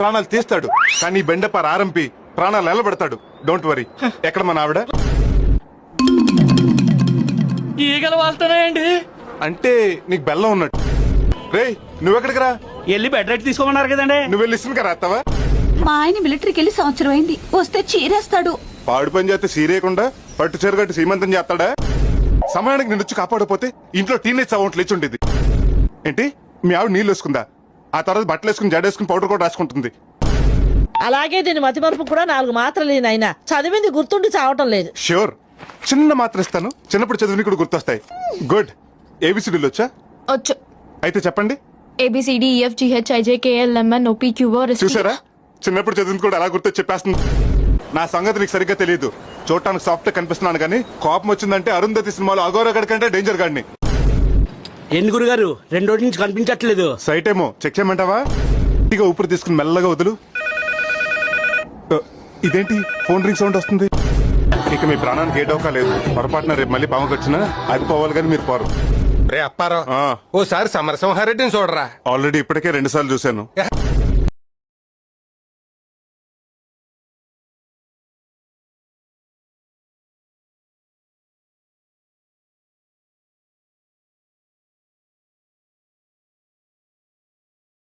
ప్రాణాలు తీస్తాడు, కానీ ఈ బెండపార ఆరంపి ప్రాణాలు నిలబెడతాడు. Don't worry. ఎక్కడ మన ఆవిడ? ఈగలు వాళ్తున్నాయండి. అంటే నీకు బెల్లం ఉన్నట్టు. రే నువ్వెక్కడికి రా? వెళ్ళి బెడ్ రెట్ తీసుకోమన్నారు కదండి. నువ్వు వెళ్ళి ఇసుక రాస్తావా? మా ఆయన మిలిటరీకి వెళ్ళి సంవత్సరం అయింది, వస్తే చీరేస్తాడు. పాడు పని చేస్తే సీరేయకుండా పట్టు చెరుగట్టు సీమంతం చేస్తాడా? సమయానికి నేను వచ్చి కాపాడపోతే ఇంట్లో టీనేజ్ సౌండ్ లేచి ఉండేది. ఏంటి మీ ఆవిడ నీళ్ళు వేసుకుందా? ఆ తర్వాత బట్టలు వేసుకుని జడేసుకుని పౌడర్ కూడా రాసుకుంటుంది. అలాగే దీని మతి మరుపు కూడా 4 మాత్రలు అయినా చదివింది గుర్తుండి చావటం లేదు. ష్యూర్, చిన్న మాత్ర ఇస్తాను, చిన్నప్పుడు చదివిని కూడా గుర్తొస్తాయి. గుడ్. ఏబిసిడీలు వచ్చా? వచ్చు. అయితే చెప్పండి. ABCDEFGHIJKLMNOPQR. చూసారా, చిన్నప్పుడు చదివింది కూడా ఎలా గుర్తొచ్చి చెప్పేస్తుంది. నా సంగతి నీకు సరిగ్గా తెలియదు. చూడటానికి సాఫ్ట్ కనిపిస్తున్నాను కానీ కోపం వచ్చిందంటే అరుంధతి సినిమాలో అఘోర గడి కంటే డేంజర్ గాడిని. ఏంది గురుగారు 2 రోజుల నుంచి కనిపించట్లేదు? సైట్ ఏమో చెక్ చేయమంటావా? ఇక ఊపిరి తీసుకుని మెల్లగా వదులు. ఇదేంటి ఫోన్ రింగ్ సౌండ్ వస్తుంది? ఇక మీ ప్రాణానికి ఏ డోకా లేదు. పొరపాటున రేపు మళ్ళీ పాముకి వచ్చినా అది పోవాలి కానీ మీరు పోరు. రే అప్పారావు, ఓసారి సమరసింహారెడ్డిని చూడరా. ఆల్రెడీ ఇప్పటికే 2 సార్లు చూశాను.